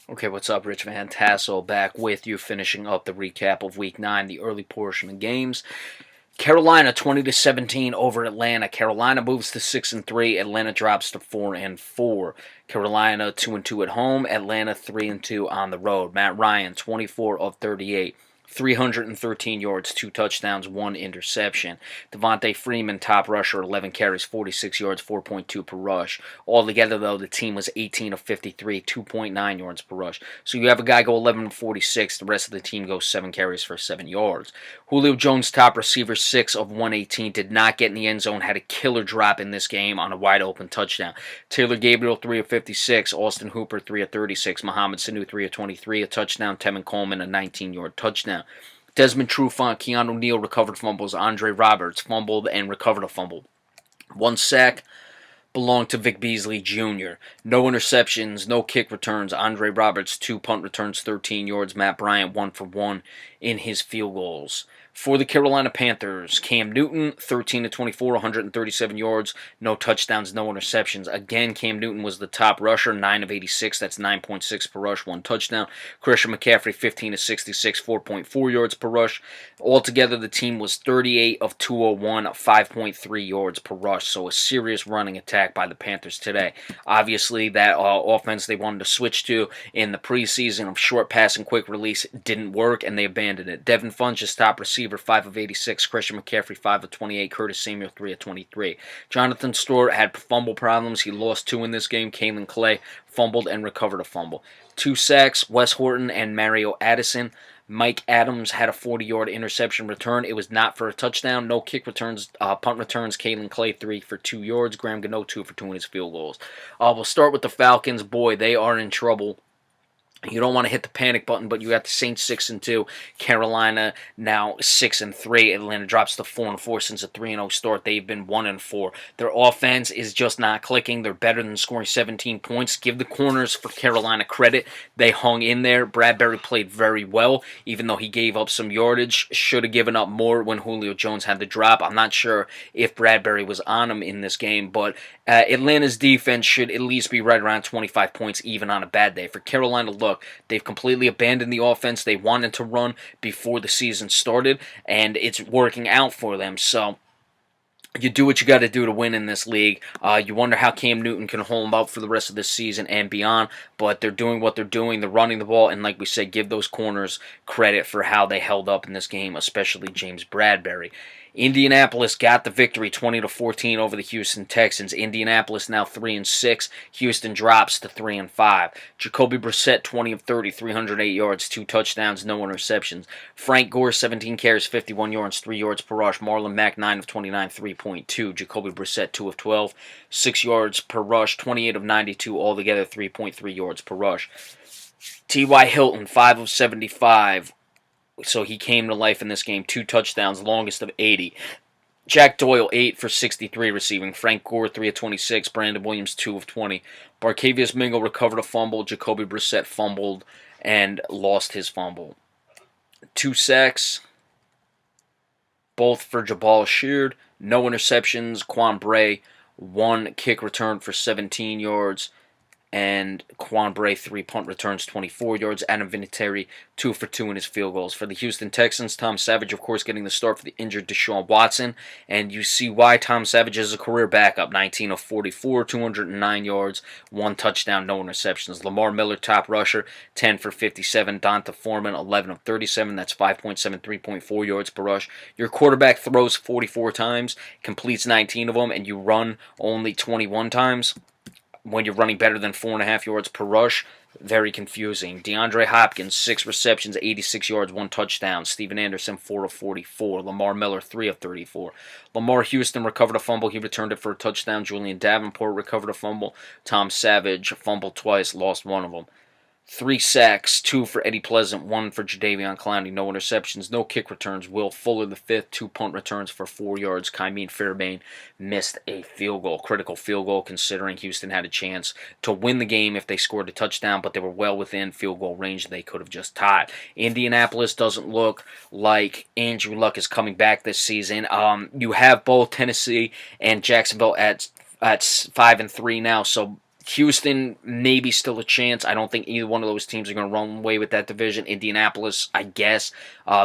Okay, what's up? Rich Van Tassel back with you, finishing up the recap of Week 9, the early portion of games. Carolina 20-17 over Atlanta. Carolina moves to 6-3. Atlanta drops to 4-4. Carolina 2-2 at home. Atlanta 3-2 on the road. Matt Ryan 24 of 38. 313 yards, 2 touchdowns, 1 interception. Devontae Freeman, top rusher, 11 carries, 46 yards, 4.2 per rush. Altogether, though, the team was 18 of 53, 2.9 yards per rush. So you have a guy go 11 of 46, the rest of the team goes 7 carries for 7 yards. Julio Jones, top receiver, 6 of 118, did not get in the end zone, had a killer drop in this game on a wide open touchdown. Taylor Gabriel, 3 of 56, Austin Hooper, 3 of 36, Mohamed Sanu, 3 of 23, a touchdown, Tevin Coleman, a 19-yard touchdown. Desmond Trufant, Keanu Neal recovered fumbles, Andre Roberts fumbled and recovered a fumble. 1 sack belonged to Vic Beasley Jr. No interceptions, no kick returns. Andre Roberts, 2 punt returns, 13 yards. Matt Bryant, 1 for 1 in his field goals. For the Carolina Panthers, Cam Newton, 13 of 24, 137 yards, no touchdowns, no interceptions. Again, Cam Newton was the top rusher, 9 of 86, that's 9.6 per rush, 1 touchdown. Christian McCaffrey, 15 of 66, 4.4 yards per rush. Altogether, the team was 38 of 201, 5.3 yards per rush, so a serious running attack by the Panthers today. Obviously, that offense they wanted to switch to in the preseason of short pass and quick release didn't work, and they abandoned it. Devin Funchess, top receiver, 5 of 86. Christian McCaffrey, 5 of 28. Curtis Samuel, 3 of 23. Jonathan Stewart had fumble problems. He lost 2 in this game. Kalen Clay fumbled and recovered a fumble. 2 sacks, Wes Horton and Mario Addison. Mike Adams had a 40-yard interception return. It was not for a touchdown. No kick returns, punt returns. Kalen Clay, 3 for 2 yards. Graham Gano, 2 for 2 in his field goals. We'll start with the Falcons. Boy, they are in trouble. You don't want to hit the panic button, but you got the Saints 6-2, Carolina now 6-3. Atlanta drops to 4-4 since a 3-0 start. They've been 1-4. Their offense is just not clicking. They're better than scoring 17 points. Give the corners for Carolina credit. They hung in there. Bradbury played very well, even though he gave up some yardage. Should have given up more when Julio Jones had the drop. I'm not sure if Bradbury was on him in this game, but Atlanta's defense should at least be right around 25 points even on a bad day. For Carolina, look, they've completely abandoned the offense they wanted to run before the season started, and it's working out for them. So you do what you got to do to win in this league. You wonder how Cam Newton can hold them up for the rest of this season and beyond, but they're doing what they're doing. They're running the ball, and like we said, give those corners credit for how they held up in this game, especially James Bradbury. Indianapolis got the victory 20-14 over the Houston Texans. Indianapolis now 3-6. Houston drops to 3-5. Jacoby Brissett 20 of 30, 308 yards, 2 touchdowns, no interceptions. Frank Gore 17 carries, 51 yards, 3 yards per rush. Marlon Mack 9 of 29, 3.2. Jacoby Brissett 2 of 12, 6 yards per rush. 28 of 92 altogether, 3.3 yards per rush. T.Y. Hilton 5 of 75. So he came to life in this game. 2 touchdowns, longest of 80. Jack Doyle, 8 for 63 receiving. Frank Gore, 3 of 26. Brandon Williams, 2 of 20. Barkevius Mingo recovered a fumble. Jacoby Brissett fumbled and lost his fumble. 2 sacks, both for Jabal Sheard. No interceptions. Quan Bray, 1 kick return for 17 yards. And Quan Bray, 3 punt returns, 24 yards. Adam Vinatieri, 2 for 2 in his field goals. For the Houston Texans, Tom Savage, of course, getting the start for the injured Deshaun Watson. And you see why Tom Savage is a career backup. 19 of 44, 209 yards, 1 touchdown, no interceptions. Lamar Miller, top rusher, 10 for 57. Donta Foreman, 11 of 37. That's 5.7, 3.4 yards per rush. Your quarterback throws 44 times, completes 19 of them, and you run only 21 times. When you're running better than 4.5 yards per rush, very confusing. DeAndre Hopkins, 6 receptions, 86 yards, 1 touchdown. Steven Anderson, 4 of 44. Lamar Miller, 3 of 34. Lamar Houston recovered a fumble. He returned it for a touchdown. Julian Davenport recovered a fumble. Tom Savage fumbled twice, lost 1 of them. 3 sacks, 2 for Eddie Pleasant, 1 for Jadeveon Clowney. No interceptions, no kick returns. Will Fuller, the 5th, 2 punt returns for 4 yards. Kymene Fairbairn missed a field goal, critical field goal, considering Houston had a chance to win the game if they scored a touchdown, but they were well within field goal range. They could have just tied. Indianapolis doesn't look like Andrew Luck is coming back this season. You have both Tennessee and Jacksonville at 5-3 now, so Houston, maybe still a chance. I don't think either one of those teams are going to run away with that division. Indianapolis, I guess.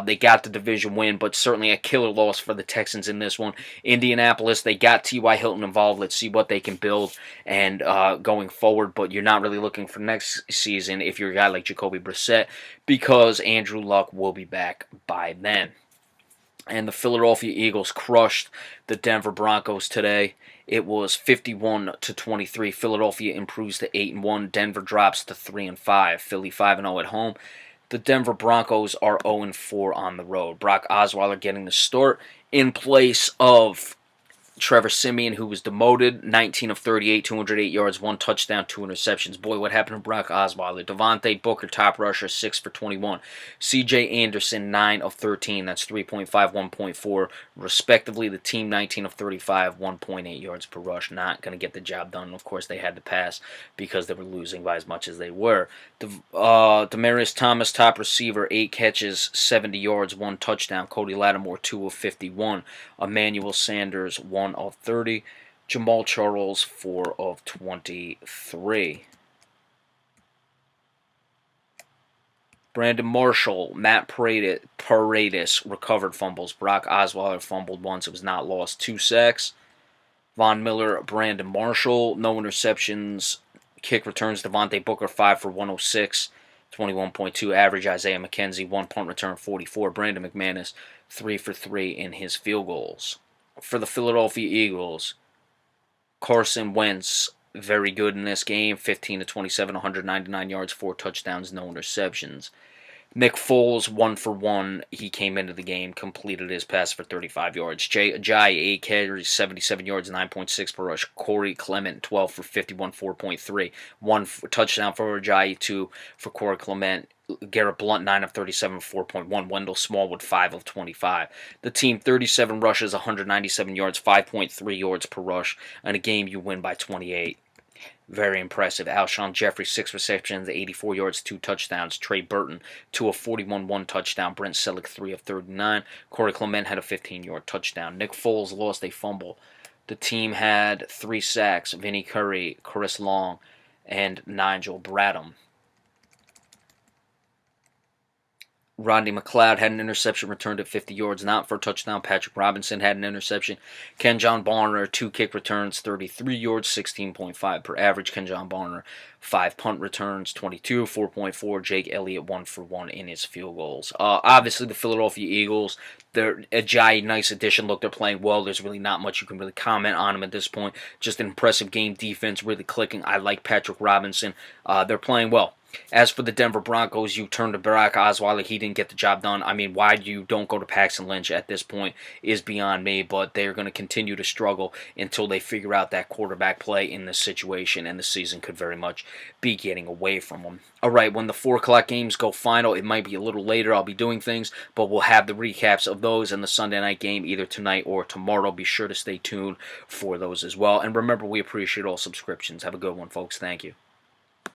They got the division win, but certainly a killer loss for the Texans in this one. Indianapolis, they got T.Y. Hilton involved. Let's see what they can build and going forward, but you're not really looking for next season if you're a guy like Jacoby Brissett because Andrew Luck will be back by then. And the Philadelphia Eagles crushed the Denver Broncos today. It was 51-23. Philadelphia improves to 8-1. Denver drops to 3-5. Philly 5-0 at home. The Denver Broncos are 0-4 on the road. Brock Osweiler getting the start in place of Trevor Siemian, who was demoted, 19 of 38, 208 yards, 1 touchdown, 2 interceptions. Boy, what happened to Brock Osweiler? Devontae Booker, top rusher, 6 for 21. C.J. Anderson, 9 of 13. That's 3.5, 1.4, respectively. The team, 19 of 35, 1.8 yards per rush. Not going to get the job done. Of course, they had to pass because they were losing by as much as they were. Demaryius Thomas, top receiver, 8 catches, 70 yards, 1 touchdown. Cody Lattimore, 2 of 51. Emmanuel Sanders, 1 of 30. Jamal Charles, 4 of 23. Brandon Marshall, Matt Paredes recovered fumbles. Brock Osweiler fumbled once. It was not lost. 2 sacks. Von Miller, Brandon Marshall, no interceptions. Kick returns. Devontae Booker, 5 for 106. 21.2 average. Isaiah McKenzie, 1 punt return, 44. Brandon McManus, 3 for 3 in his field goals. For the Philadelphia Eagles, Carson Wentz, very good in this game, 15-27, 199 yards, 4 touchdowns, no interceptions. Nick Foles, 1 for 1. He came into the game, completed his pass for 35 yards. Jay Ajayi, 8 carries, 77 yards, 9.6 per rush. Corey Clement, 12 for 51, 4.3. 1 touchdown for Ajayi, 2 for Corey Clement. Garrett Blunt, 9 of 37, 4.1. Wendell Smallwood, 5 of 25. The team, 37 rushes, 197 yards, 5.3 yards per rush. In a game, you win by 28. Very impressive. Alshon Jeffrey, 6 receptions, 84 yards, 2 touchdowns. Trey Burton, 2 of 41, 1 touchdown. Brent Selleck, 3 of 39. Corey Clement had a 15-yard touchdown. Nick Foles lost a fumble. The team had 3 sacks. Vinnie Curry, Chris Long, and Nigel Bradham. Rodney McLeod had an interception returned at 50 yards, not for a touchdown. Patrick Robinson had an interception. Kenjon Barner, 2 kick returns, 33 yards, 16.5 per average. Kenjon Barner, 5 punt returns, 22, 4.4. Jake Elliott, 1 for 1 in his field goals. Obviously, the Philadelphia Eagles, they're a giant, nice addition. Look, they're playing well. There's really not much you can really comment on them at this point. Just an impressive game. Defense really clicking. I like Patrick Robinson. They're playing well. As for the Denver Broncos, you turn to Brock Osweiler. He didn't get the job done. I mean, why you don't go to Paxton Lynch at this point is beyond me, but they're going to continue to struggle until they figure out that quarterback play in this situation, and the season could very much be getting away from them. All right, when the 4 o'clock games go final, it might be a little later. I'll be doing things, but we'll have the recaps of those in the Sunday night game either tonight or tomorrow. Be sure to stay tuned for those as well. And remember, we appreciate all subscriptions. Have a good one, folks. Thank you.